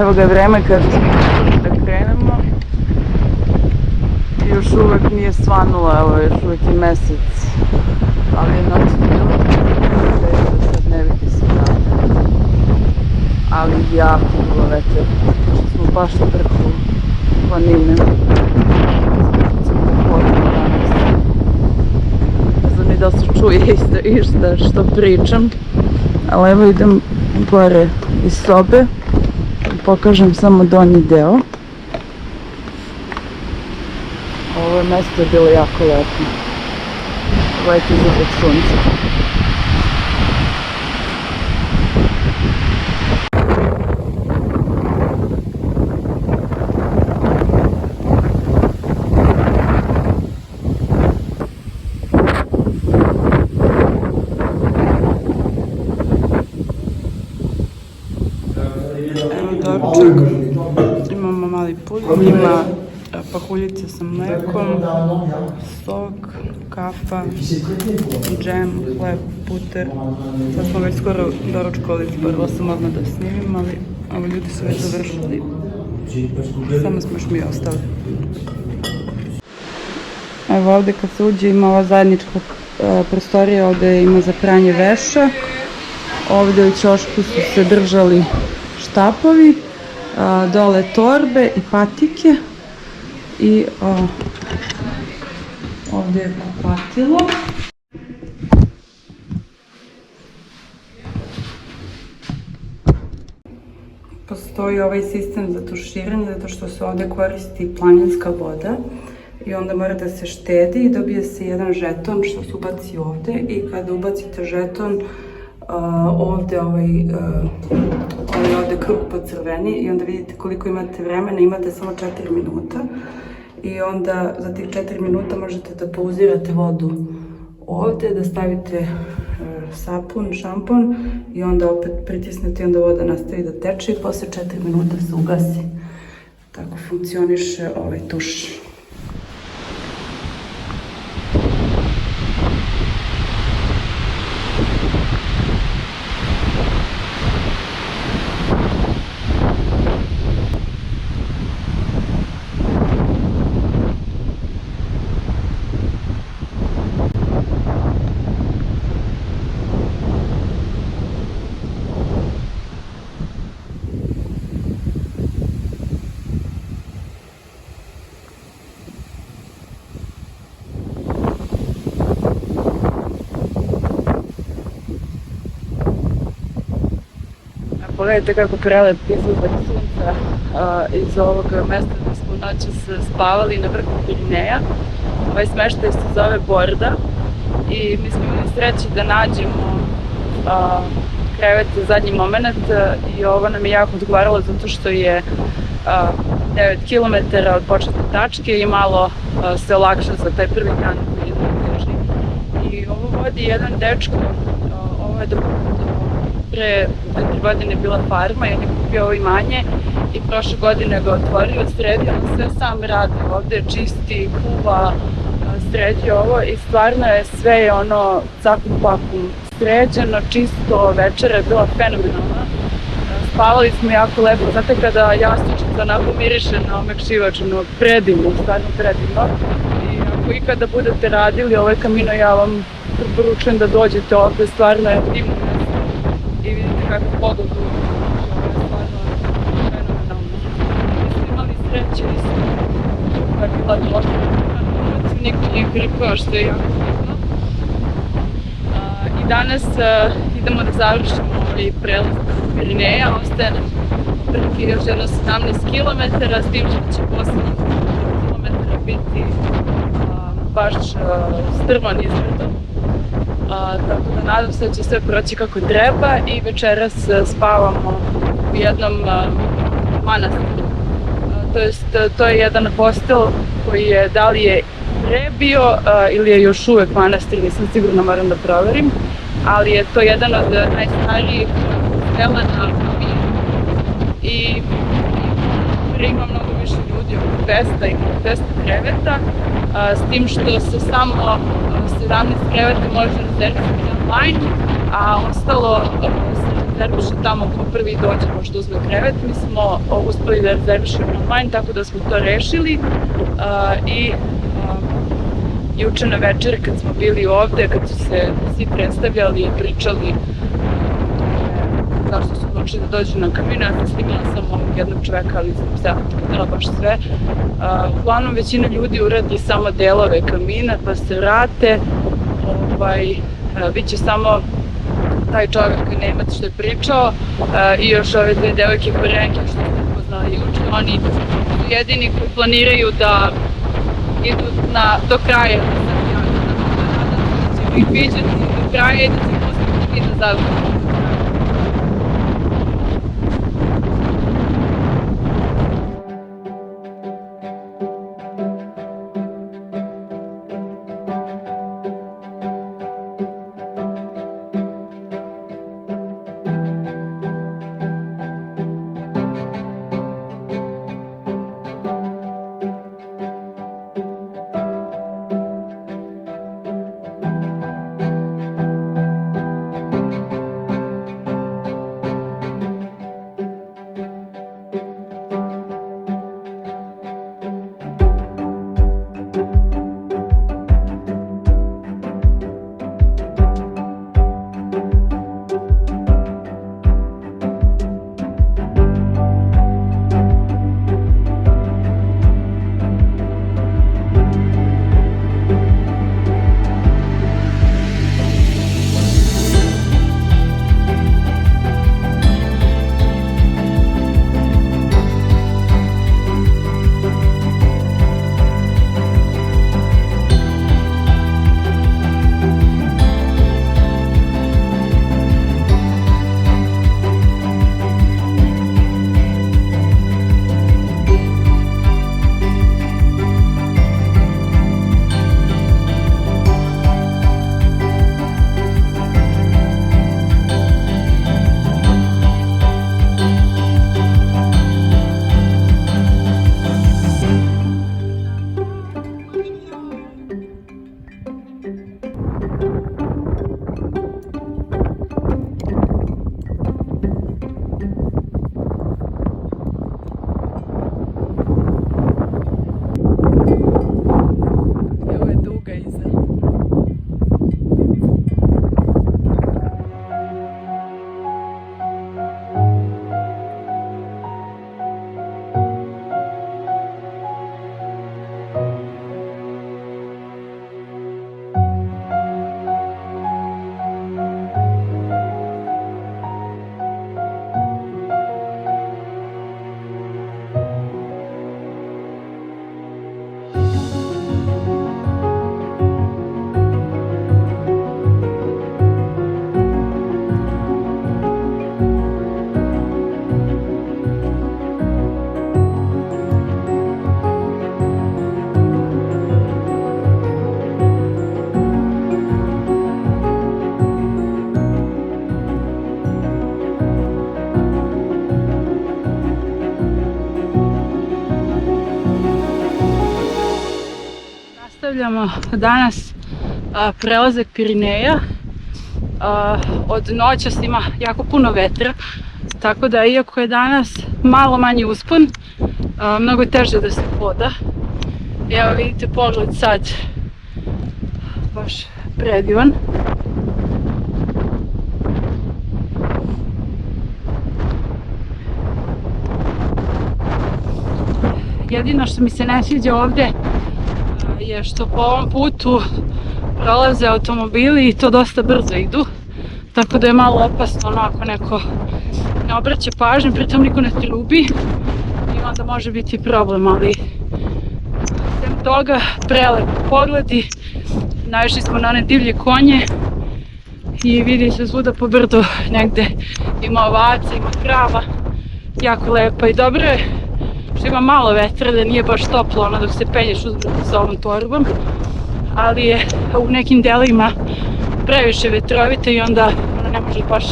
Evo ga je vreme kad da krenemo. Još uvek nije svanulo, evo još uvek je mesec, ali je noć bilo, sad ne vidi se kako, ali jako bilo veter, što smo baš na vrhu planine. Ne znam ni da se čuje išta što pričam, ali evo idem gore iz sobe, pokažem samo donji deo. Ovo mesto je bilo jako lepo. Lepo izgled sunca. Evo doručak. Imamo mali puding, ima pahuljice sa mlekom, sok, kafa, džem, hleb, puter. Sad smo već skoro doručkovali, prvo sam odmah da snimim, ali ljudi su već završili. Samo smo još mi ostali. Evo ovde kad se uđe ima ova zajednička prostorija, ovde ima za pranje veša. Ovde u ćošku su se držali štapovi, dole torbe i patike. I ovdje je kupatilo. Postoji ovaj sistem za tuširanje zato što se ovdje koristi planinska voda i onda mora da se štedi i dobije se jedan žeton što se ubaci ovdje i kada ubacite žeton ovdje ovdje krug pocrveni i onda vidite koliko imate vremena, imate samo 4 minuta i onda za tih 4 minuta možete da pauzirate vodu ovdje, da stavite sapun, šampon i onda opet pritisnete i onda voda nastavi da teče i posle 4 minuta se ugasi. Tako funkcioniše ovaj tuš. Pogledajte kako prelep izgled sunca iz ovog mesta gde smo noćas spavali na vrhu Pirineja. Ovaj smeštaj se zove Borda i mi smo imali sreće da nađemo krevet za zadnji moment i ovo nam je jako odgovaralo zato što je 9 km od početne tačke i malo se olakša za taj prvi dan koji je teži. I ovo vodi jedan dečko, ovo je pre 4 godine bila farma i on je kupio ovo imanje i prošle godine ga otvorio, sredio, on sve sam radi ovde, čisti, kuva, sredio ovo i stvarno je sve ono cakum pakum sređeno, čisto, večera je bila fenomenalna. Spavali smo jako lepo, znate kada jastučica onako miriše na omekšivač, predivno, stvarno predivno. I ako ikada budete radili ovaj Camino, ja vam preporučujem da dođete ovde, stvarno je divno mesto i vidite kako pogodu, ovo je stvarno fenomenalno. Mi smo imali sreće isto, koja je bila došla, niko nije kripao što je jako bitno. I danas idemo da završimo ovaj prelaz Pirineja, ostaje nam otprilike još jedno 17 km, s tim što će poslednjih kilometara biti baš strman izgledom. Tako da nadam se da će sve proći kako treba i večeras spavamo u jednom manastiru. To je jedan hostel koji je, da li je pre bio ili je još uvek manastir, nisam sigurna, moram da proverim, ali je to jedan od najstarijih hostela na Caminu i ima mnogo više ljudi, oko 200, ima 200 kreveta, s tim što se samo 17 kreveta može rezervirati online, a ostalo rezerviše tamo ko prvi dođe možda uzme krevet. Mi smo uspeli da rezervišemo online, tako da smo to rešili i juče na večer kad smo bili ovde, kad su se svi predstavljali i pričali zašto su odlučili da dođu na Camino, ja sam snimila samo jednog čoveka, ali sam se pitala baš sve. Uglavnom većina ljudi uradi samo delove Camina pa se vrate. Biće samo taj čovjek Nemac što je pričao i još ove dve devojke Koreanke što ste upoznali juče. Oni su jedini koji planiraju da idu do kraja. Nadam se da ćemo ih viđati do kraja i da će pustiti da završi. Nastavljamo danas prelazak Pirineja. Od noćas ima jako puno vetra, tako da iako je danas malo manji uspon, mnogo je teže da se hoda. Evo vidite pogled sad, baš predivan. Jedino što mi se ne sviđa ovde je što po ovom putu prolaze automobili i to dosta brzo idu, tako da je malo opasno ako neko ne obraća pažnju, pritom niko ne trubi i onda može biti problem, ali sem toga prelep pogledi. Naišli smo na one divlje konje i vidi se svuda po brdu, negde ima ovaca, ima krava, jako lepo i dobro je što ima malo vetra, da nije baš toplo ono dok se penješ uzbrdo sa ovom torbom, ali je u nekim delima previše vetrovite i onda ne možeš baš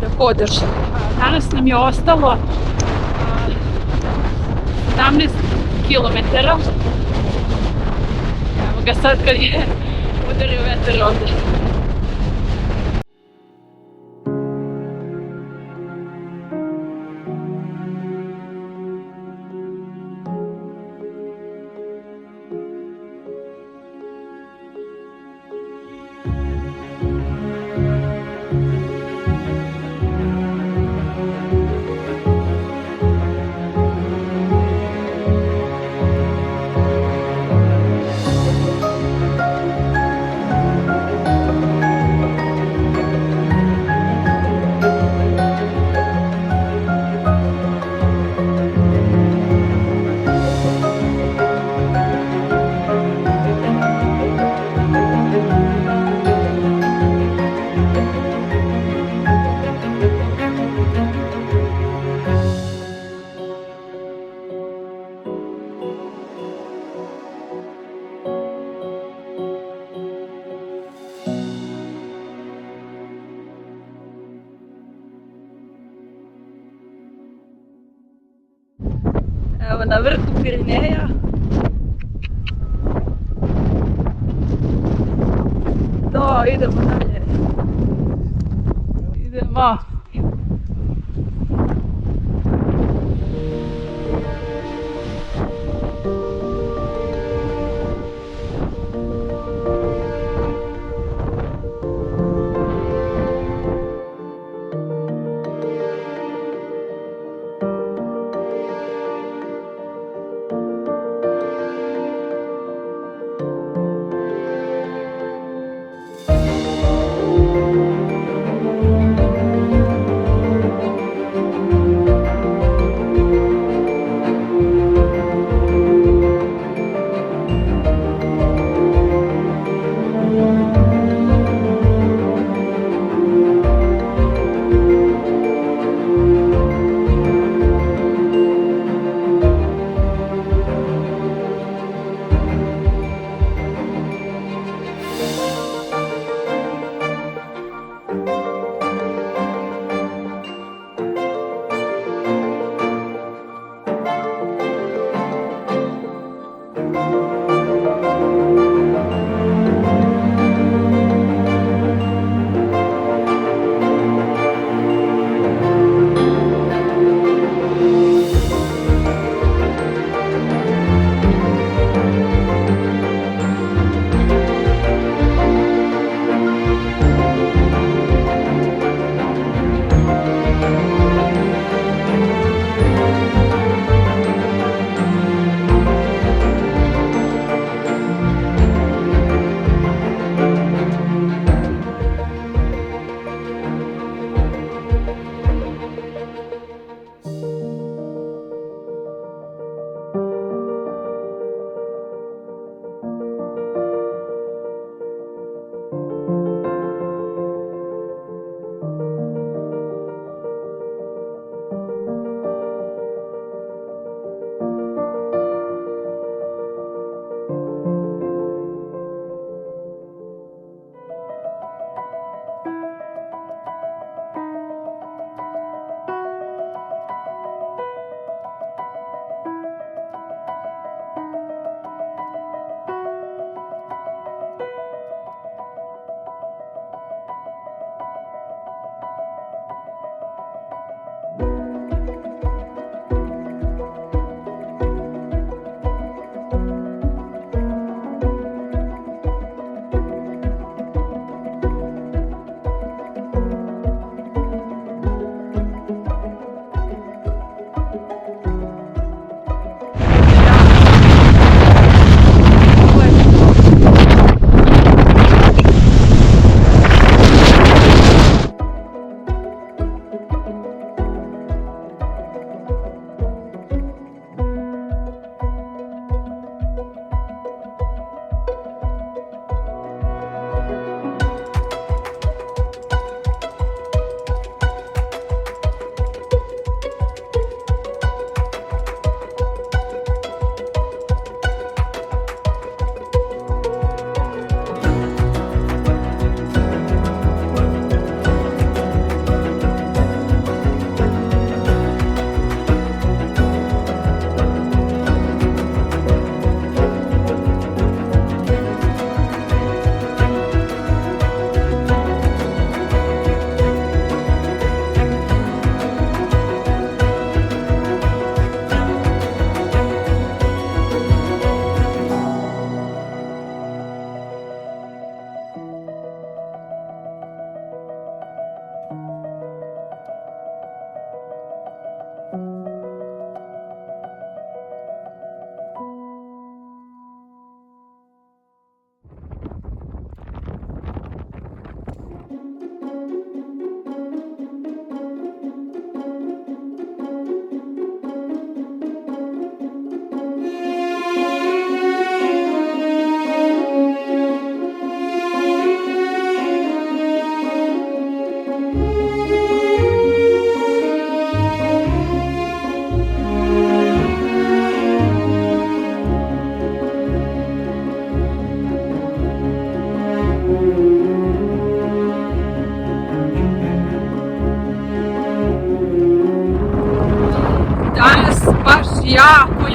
da hodaš. Danas nam je ostalo 17 km. Evo ga sad kad je udario vetar ovde. smo na vrhu Pirineja. Idemo dalje. Idemo.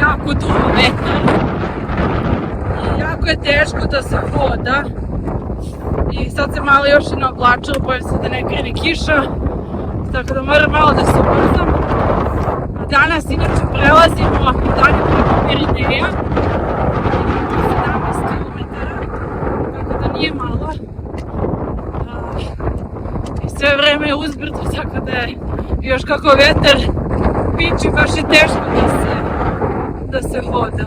jako dugo vetar i jako je teško da se hoda. I sad se malo još i naoblačilo, bojim se da ne krene kiša, tako da moram malo da se ubrzam. A danas inače prelazimo i dalje preko Pirineja, 17 km, tako da nije malo. I sve vreme je uzbrdo, tako da je još kako vetar piči, baš je teško da se hoda.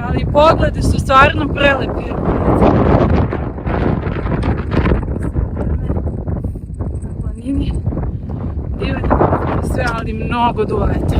Ali pogledi su stvarno prelepi. Na planini divno sve, ali mnogo duva vetra.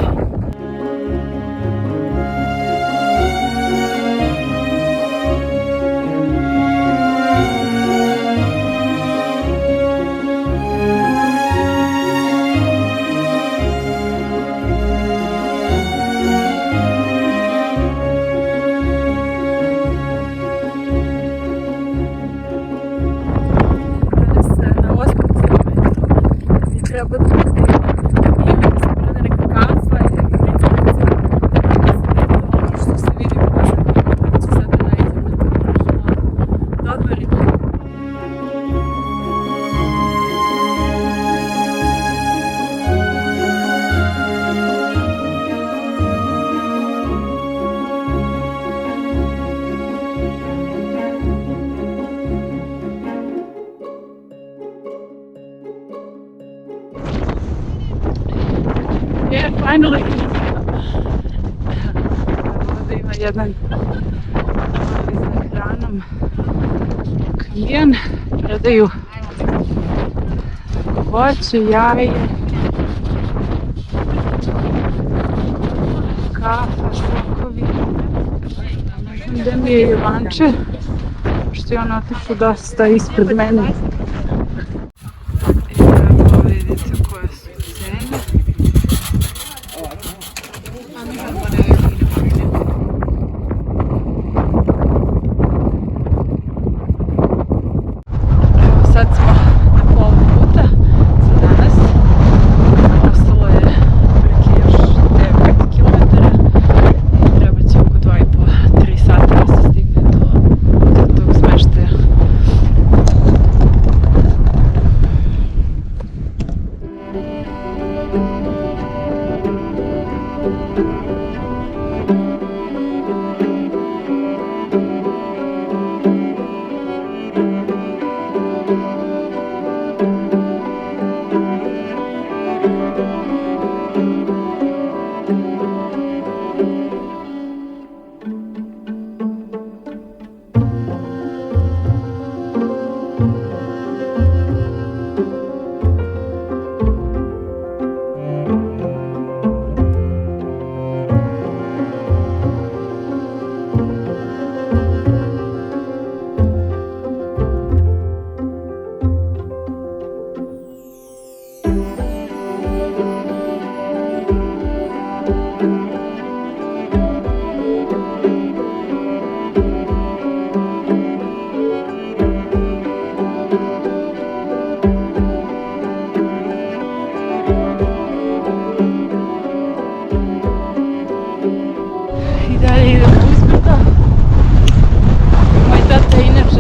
Treba da se prede neka kazva i ono što se vidi u vašem ću sada da idemo da odmorimo. Yeah, finally! Ovdje ima jedan sa hranom kamion, predaju voće, jaje, kafa, šokovi. Ne znam gde mi je Jovanče, pošto je on otišao dosta ispred mene. I evo vidite koje su cene. Sad smo na pola puta za danas. Ostalo je otprilike još 9 km i treba će oko 2,5-3 sata da se stigne do tog smeštaja.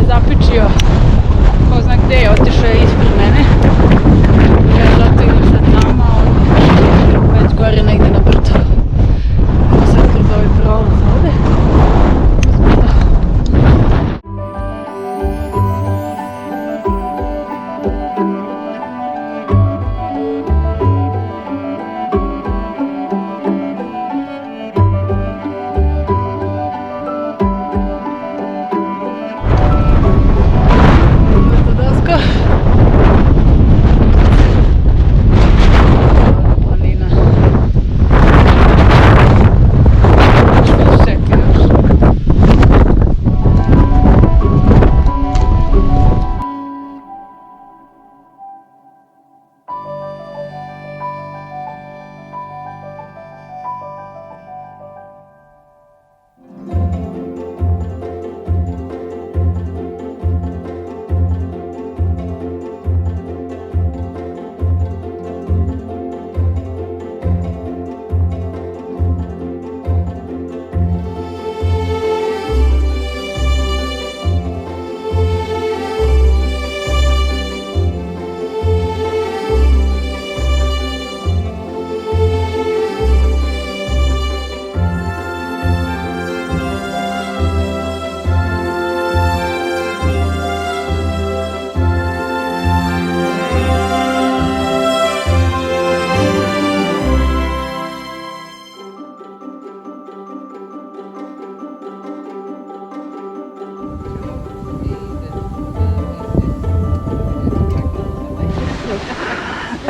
Zapičio, ko zna gde je, otišao je ispred mene. Ja zato idem sad tamo, on već gore negde na brdu. Sad kroz ovaj prolaz ovde. Dasko.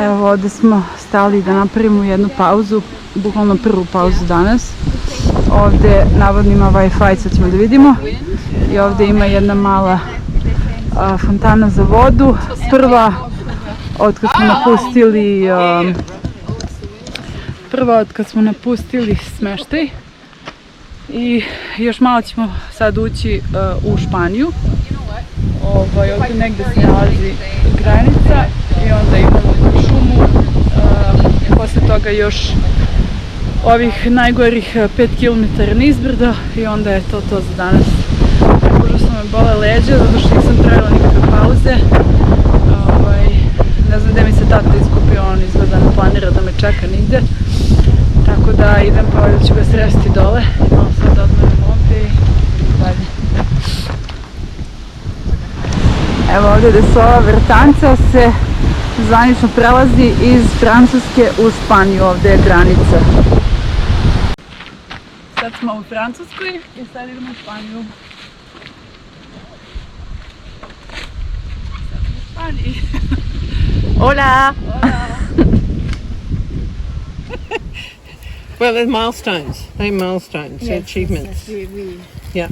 Evo, ovdje smo stali da napravimo jednu pauzu, bukvalno prvu pauzu danas. Ovdje navodno ima Wi-Fi, sad ćemo da vidimo. I ovdje ima jedna mala fontana za vodu. Prva od kad smo napustili smeštaj. I još malo ćemo sad ući u Španiju. Ovdje negdje se nalazi granica i onda imamo šumu. Posle toga još ovih najgorih 5 km nizbrdo i onda je to za danas. Užasno me bole leđa zato što nisam pravila nikakve pauze. Ne znam gdje mi se tata iskupio, on izgleda ne planira da me čeka nigde. Tako da idem pa ovdje ću ga sresti dole. Malo sad odmevim ovdje i dalje. Evo ovdje gdje su ova vrtanca se zvanično prelazi iz Francuske u Španiju, ovdje je granica. Sad smo u Francuskoj i sad idemo u Španiju. Sad smo u Španiji. Hola! Hola! Well, they're milestones. They're milestones, they're achievements. Yeah.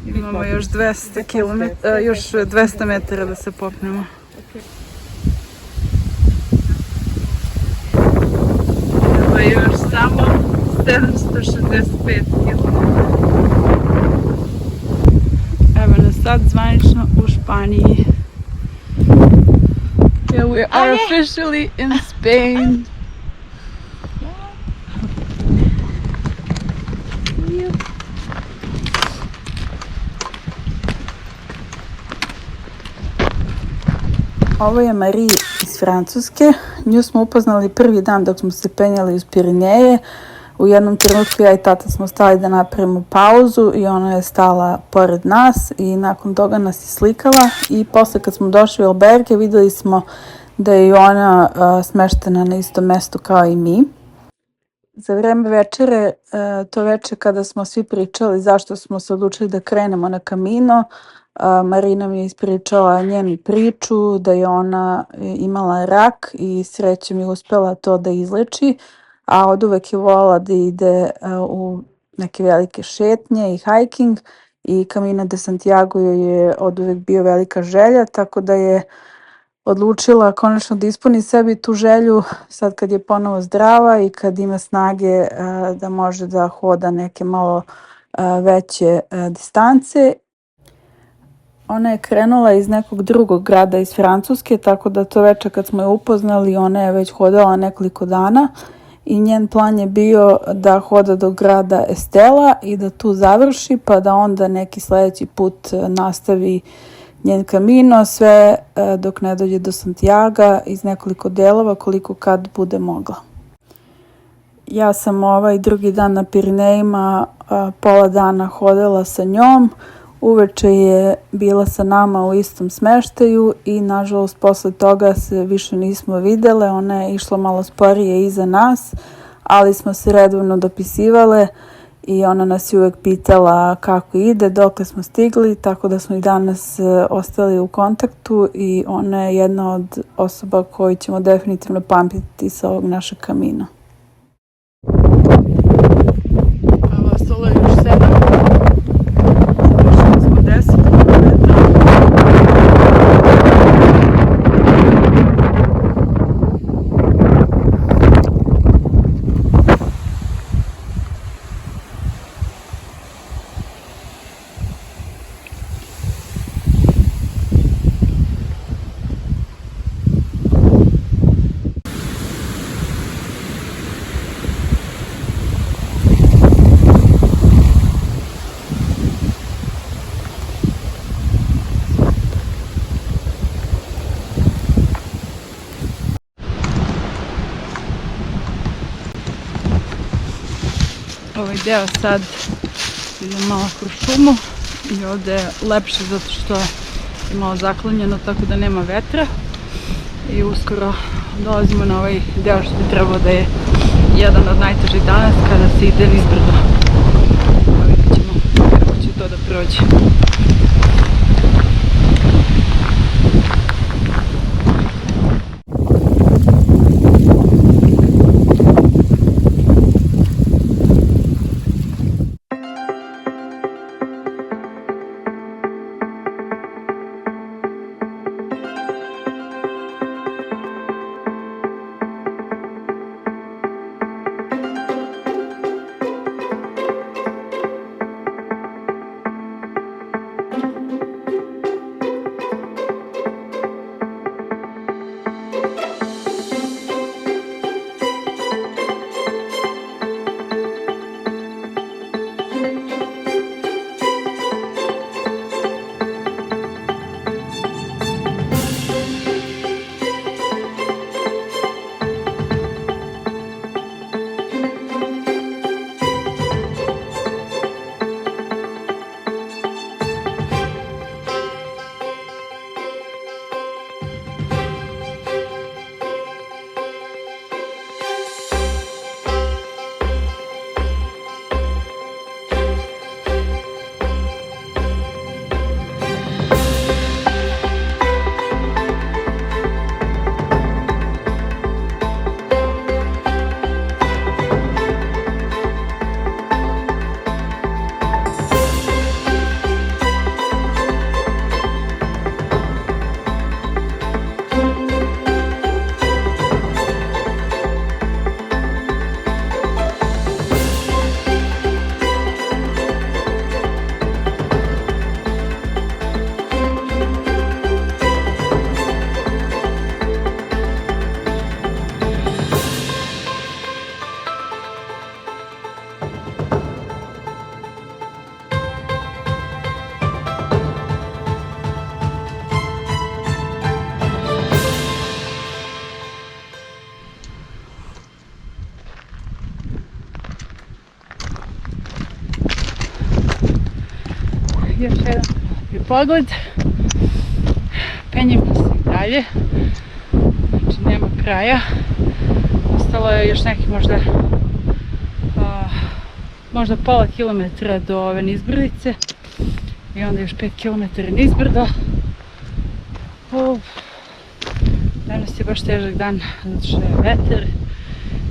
Imamo još 200 metara da se popnemo. Evo još samo 765 km. Evo nas sad zvanično u Španiji. Yeah, we are officially in Spain. Ovo je Marie iz Francuske. Nju smo upoznali prvi dan dok smo se penjali uz Pirineje. U jednom trenutku ja i tata smo stali da napravimo pauzu i ona je stala pored nas i nakon toga nas je slikala. I posle kad smo došli u alberge vidjeli smo da je i ona smeštena na istom mestu kao i mi. Za vreme večere, to veče kada smo svi pričali zašto smo se odlučili da krenemo na Camino, Marina mi je ispričala njenu priču da je ona imala rak i srećom je uspjela to da izleči, a oduvek je voljela da ide u neke velike šetnje i hiking i Camino de Santiago joj je oduvek bio velika želja, tako da je odlučila konačno da ispuni sebi tu želju sad kad je ponovo zdrava i kad ima snage da može da hoda neke malo veće distance. Ona je krenula iz nekog drugog grada iz Francuske, tako da to veče kad smo je upoznali, ona je već hodala nekoliko dana i njen plan je bio da hoda do grada Estela i da tu završi, pa da onda neki sljedeći put nastavi njen Camino, sve dok ne dođe do Santiaga iz nekoliko delova koliko kad bude mogla. Ja sam ovaj drugi dan na Pirinejima pola dana hodala sa njom. Uveče je bila sa nama u istom smeštaju i nažalost posle toga se više nismo videle. Ona je išla malo sporije iza nas, ali smo se redovno dopisivale i ona nas je uvek pitala kako ide, dokle smo stigli, tako da smo i danas ostali u kontaktu i ona je jedna od osoba koju ćemo definitivno pamtiti sa ovog našeg Camina. Ovo ostalo je još 7. Završili smo 10 km. Ovaj deo sad idem malo kroz šumu i ovdje je lepše zato što je malo zaklonjeno tako da nema vetra i uskoro dolazimo na ovaj deo što bi trebao da je jedan od najtežih danas kada se ide nizbrdo. Vidjet ćemo kako će to da prođe. Još jedan pogled. Penjemo se i dalje. Znači nema kraja. Ostalo je još neki možda pola kilometra do ove nizbrdice. I onda još 5 km nizbrdo. Danas je baš težak dan, zato što je veter.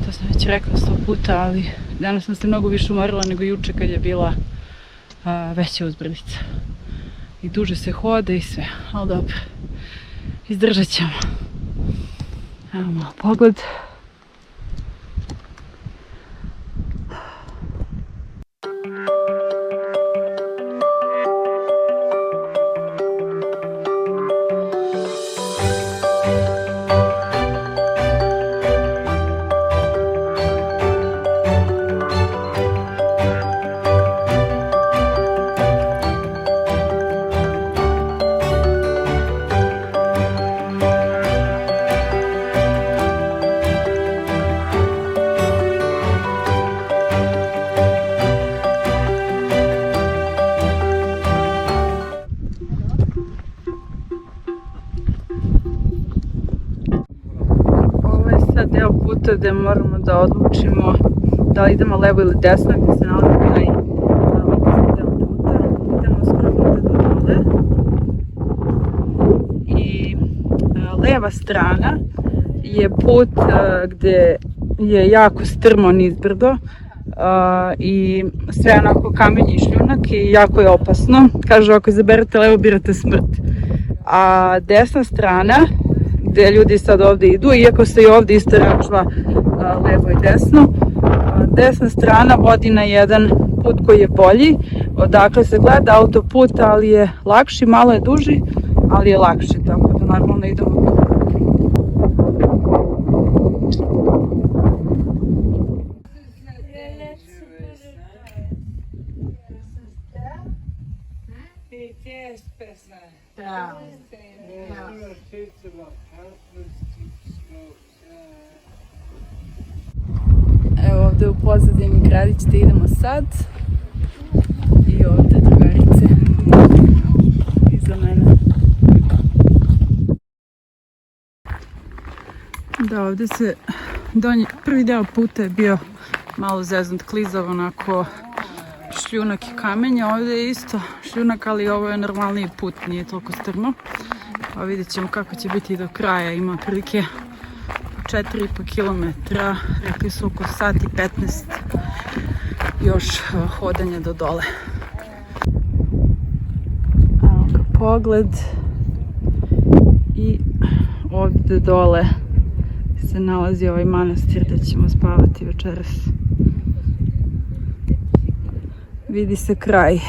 To sam već rekla 100 puta, ali danas sam se mnogo više umorila nego juče kad je bila veća uzbrdica. I duže se hoda i sve, ali dobro. Izdržat ćemo. Evo malo pogled. Deo puta gde moramo da odlučimo da li idemo levo ili desno, gde se nalazi taj opasni deo puta. Idemo skoro ovde do dole. I leva strana je put gde je jako strmo nizbrdo i sve onako kamenje i šljunak i jako je opasno. Kažu ako izaberete levo birate smrt. A desna strana gde ljudi sad ovde idu, iako se i ovde isto račva levo i desno. Desna strana vodi na jedan put koji je bolji, odakle se gleda autoput, ali je lakši, malo je duži, ali je lakši, tako da normalno idemo tu. Evo ovde u pozadini gradić gde idemo sad i ovde drugarice iza mene. Da, ovde se prvi deo puta je bio malo zeznut, klizav, onako šljunak i kamenje. Ovde je isto šljunak, ali ovo je normalniji put, nije toliko strmo. Pa vidjet ćemo kako će biti do kraja. Ima prilike 4,5 km, rekli su oko sat i 15 još hodanja do dole. Evo ga pogled i ovde dole se nalazi ovaj manastir gde ćemo spavati večeras. Vidi se kraj.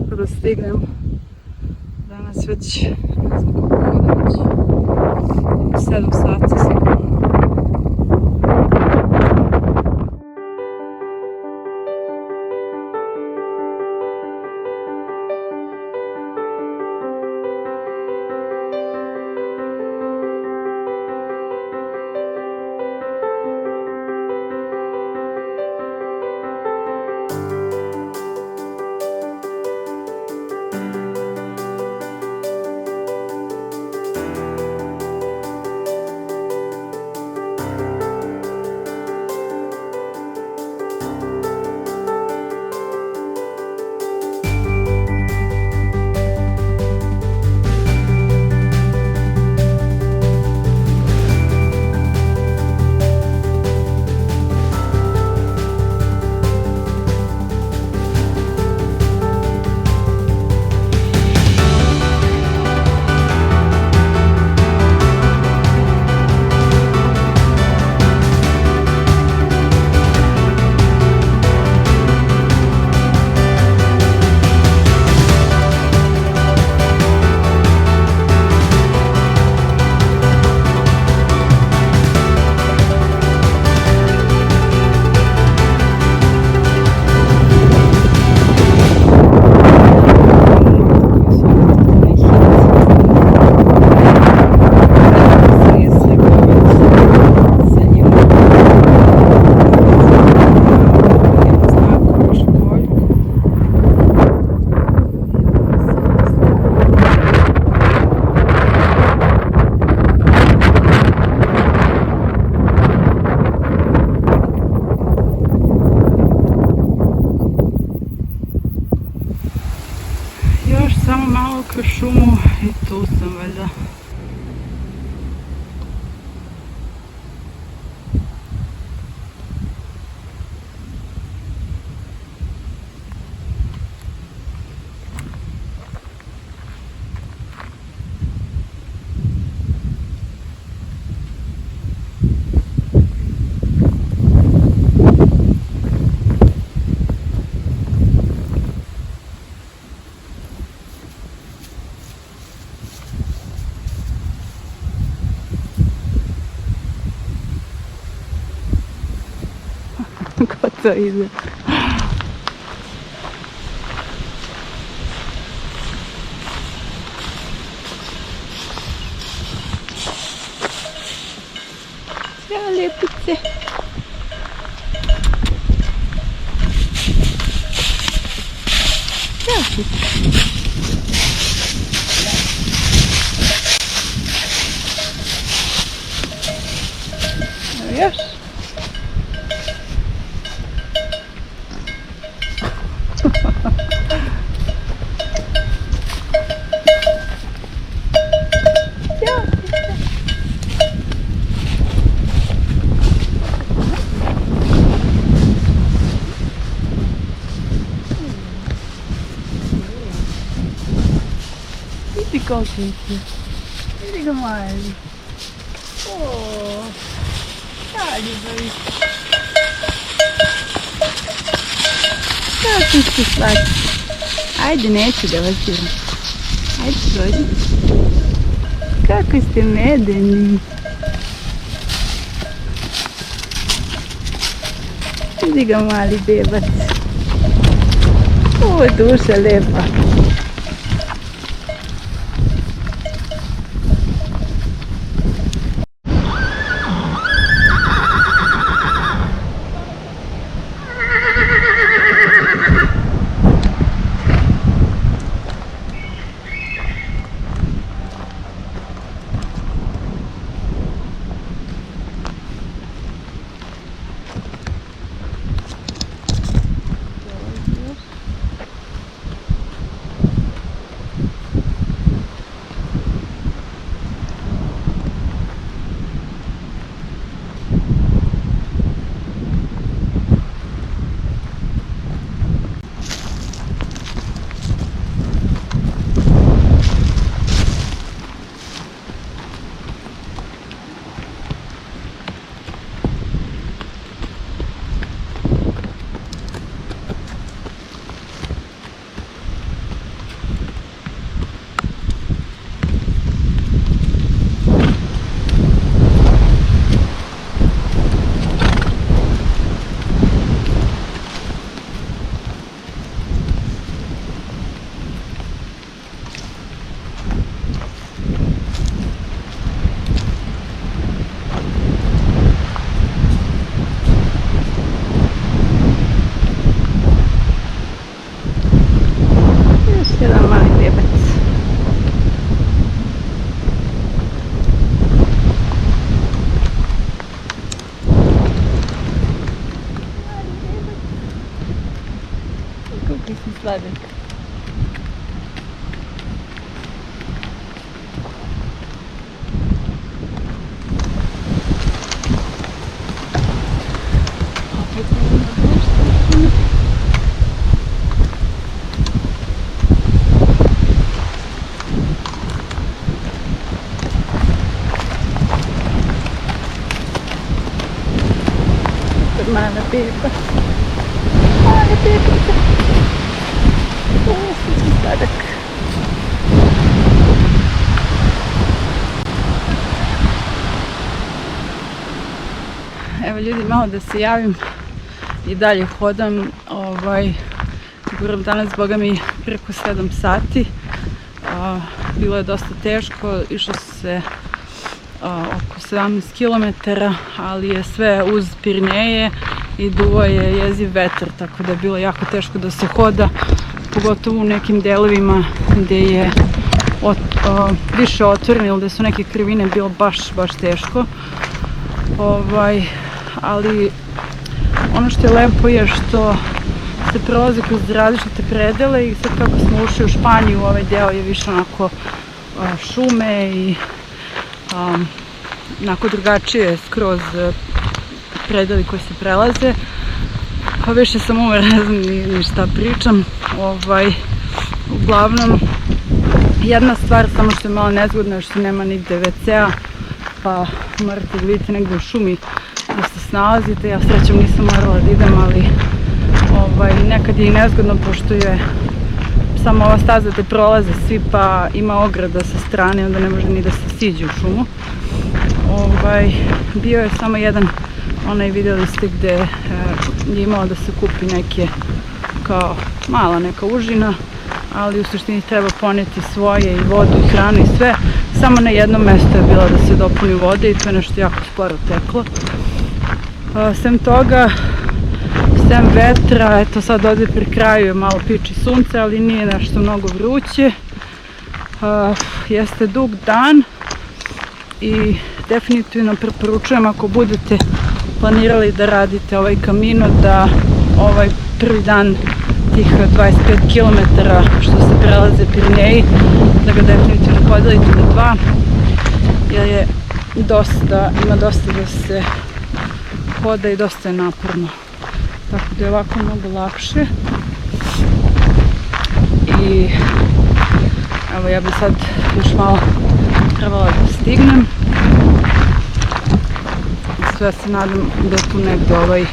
kako da stignem. Danas već ne znam koliko da već 7 sati sigurno. Samo malo kroz šumu i tu sam valjda. Ko to ide? Ja, lepice. Ja, još. Vidi koliko je. Vidi ga mali. O, ja ljubavi. Kako ste slatki. Ajde, neću da vas diram. Ajde, dođite. Kako ste medeni. Vidi ga mali bebac. O, duša lepa. Mislim sladak. Opet imamo nešto. Mala beba. Mala bebica. Sličan sladak. Evo ljudi, malo da se javim i dalje hodam. Guram danas, boga mi, preko 7 sati. Bilo je dosta teško, išlo se oko 17 km, ali je sve uz Pirineje i duo je jeziv vetar, tako da je bilo jako teško da se hoda, pogotovo u nekim delovima gde je više otvoreno ili gde su neke krivine, bilo baš teško. Ali ono što je lepo je što se prolazi kroz različite predele i sad kako smo ušli u Španiju, ovaj deo je više onako šume i onako drugačije skroz predeli koji se prelaze. Pa više sam umorna, ne znam ni šta pričam. Uglavnom, jedna stvar samo što je malo nezgodna je što nema nigde WC-a, pa morate da vidite negde u šumi da se snalazite. Ja srećom nisam morala da idem, ali nekad je i nezgodno pošto je samo ova staza gde prolaze svi, pa ima ograda sa strane, onda ne može ni da se siđe u šumu. Bio je samo jedan, vidjeli ste, gde je imalo da se kupi neke kao mala neka užina, ali u suštini treba poneti svoje i vodu i hranu i sve. Samo na jednom mjestu je bila da se dopuni vode i to je nešto jako sporo teklo. Sem toga, sem vetra, eto sad ovdje pri kraju je malo piči sunce, ali nije nešto mnogo vruće. Jeste dug dan i definitivno preporučujem ako budete planirali da radite ovaj Camino da ovaj prvi dan tih 25 km što se prelaze Pirineji, da ga definitivno podelite na dva, jer je ima dosta da se hoda i dosta je naporno. Tako da je ovako mnogo lakše. I evo ja bi sad još malo trebala da stignem. Sve se nadam da je tu negde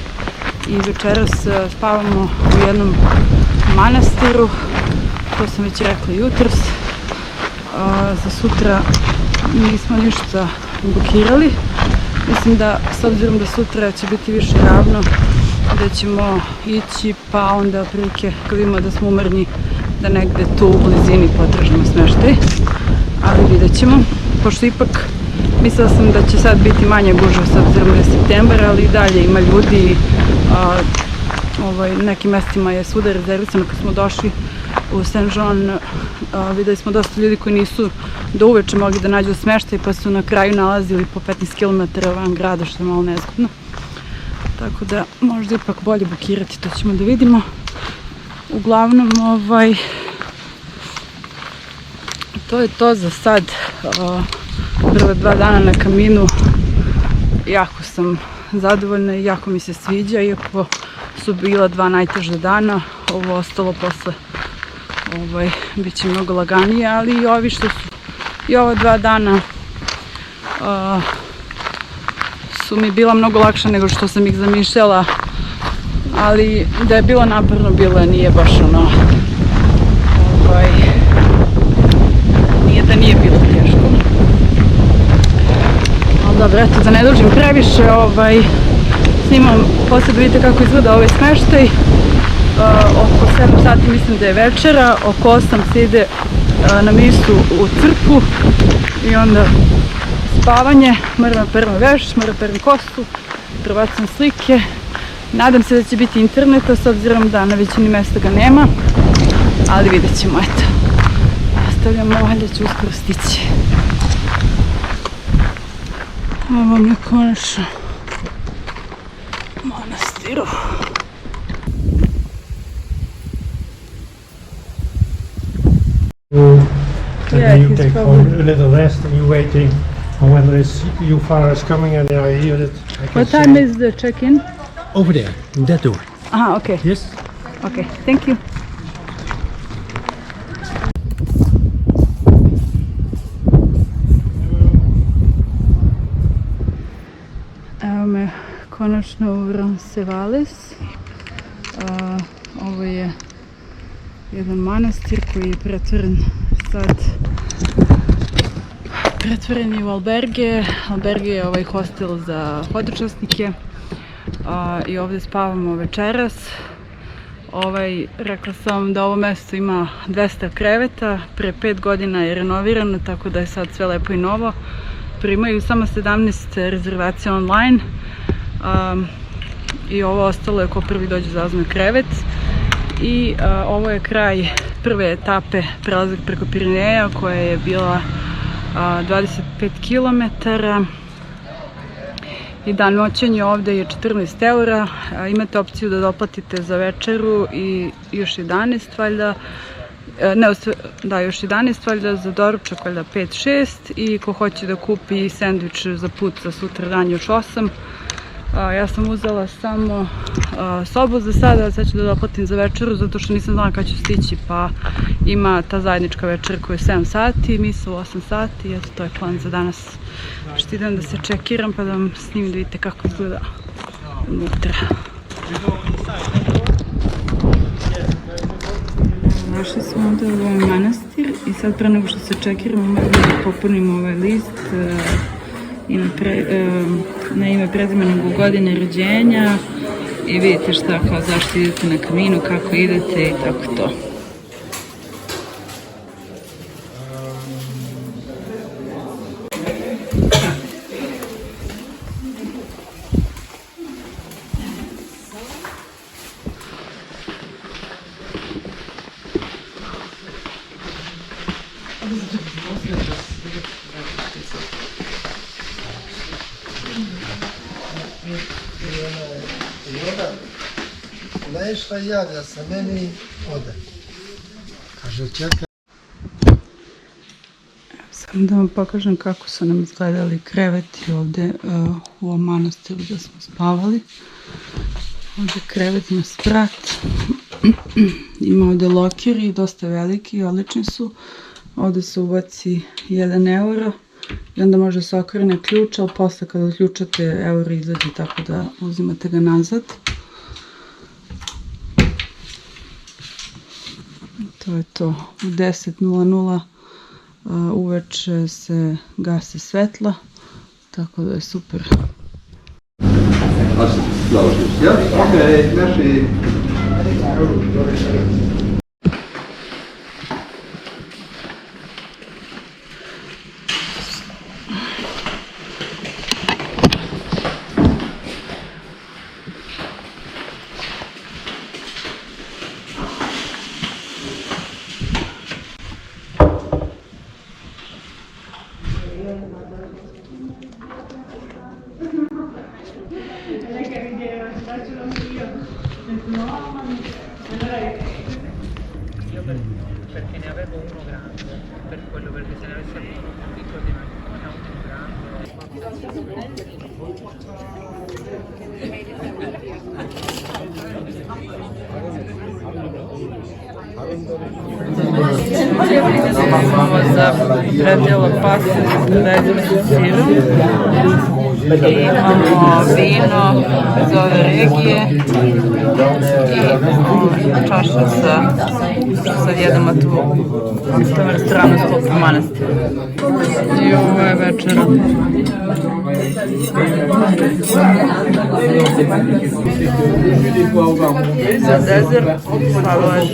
i večeras spavamo u jednom manastiru, to sam već rekla jutros. Za sutra nismo ništa blokirali. Mislim da s obzirom da sutra će biti više ravno, da ćemo ići, pa onda otprilike kad vidimo da smo umorni da negde tu u blizini potražimo smeštaj, ali vidjet ćemo, pošto ipak mislila sam da će sad biti manje gužva s obzirom da je septembar, ali i dalje ima ljudi, na nekim mestima je svuda rezervisano. Kad smo došli u Saint Jean, videli smo dosta ljudi koji nisu do uveče mogli da nađu smeštaj, pa su na kraju nalazili po 15 km van grada, što je malo nezgodno. Tako da možda ipak bolje bukirati, to ćemo da vidimo. Uglavnom, to je to za sad. Prve 2 dana na Caminu jako sam zadovoljna i jako mi se sviđa, iako su bila 2 najteža dana. Ovo ostalo posle bit će mnogo laganije, ali i ovi što su i ova 2 dana su mi bila mnogo lakša nego što sam ih zamišljala, ali da je bilo naporno, bilo je, nije baš nije da nije bilo teško. Ali dobro, eto, da ne dužim previše, snimam posle da vidite kako izgleda ovaj smeštaj. Oko 7 sati mislim da je večera, oko 8 se ide na misu u crkvu i onda spavanje. Moram da perem veš, moram da perem kosu, prebacam slike. Nadam se da će biti interneta, s obzirom da na većini mesta ga nema, ali vidjet ćemo, eto. Nastavljamo, valjda ću uskoro stići. Ovo vam je konačno manastiru. he's take probably... a little rest and you're waiting. And when there is you far is coming and I hear it, I can What say, time is the check-in? over there, in that door. Aha, okay. Yes? Okay, thank you. Evo me konačno u Roncesvalles. Ovo je jedan manastir koji je pretvoren je u alberge. Alberge je ovaj hostel za hodočasnike i ovdje spavamo večeras. Rekla sam da ovo mesto ima 200 kreveta, pre 5 godina je renovirano, tako da je sad sve lepo i novo. Primaju samo 17 rezervacija online i ovo ostalo je ko prvi dođe zauzme krevet. I ovo je kraj prve etape prelazak preko Pirineja koja je bila 25 km. I da, noćenje ovde je 14 eura, imate opciju da doplatite za večeru i još 11 valjda, još 11 valjda, za doručak valjda 5-6 i ko hoće da kupi sendvič za put za sutra dan još 8. Ja sam uzela samo sobu za sada, sad ću da doplatim za večeru zato što nisam znala kada ću stići, pa ima ta zajednička večera koja je 7 sati, misa u 8 sati i eto to je plan za danas. Što idem da se čekiram pa da vam snimim da vidite kako izgleda unutra. Došli smo ovdje u ovaj manastir i sad pre nego što se čekiramo moramo da popunimo ovaj list na ime, prezime, nego godine rođenja i vidite šta, kao zašto idete na kaminu, kako idete i tako to. Nešto javlja se meni, ode. Kaže, čekaj. Samo da vam pokažem kako su nam izgledali kreveti ovde u ovom manastiru gdje smo spavali. Ovdje krevet na sprat. Ima ovdje lokeri, dosta veliki, odlični su. Ovdje se ubaci 1 euro i onda može se okrene ključ, ali posle kada uključate euro izađe, tako da uzimate ga nazad. To je to. U 10:00 uveče se gase svetla, tako da je super. Perché ne avevo uno grande, per quello, perché se ne avessi avuto uno piccolo di manicomio, uno Imamo za predjelo pasta sa rezinskim sirom i imamo vino iz ove regije i čaša sa jedama tu u tom restoranu sklopu manastira. I ovo je večera. Za dezert sladoled.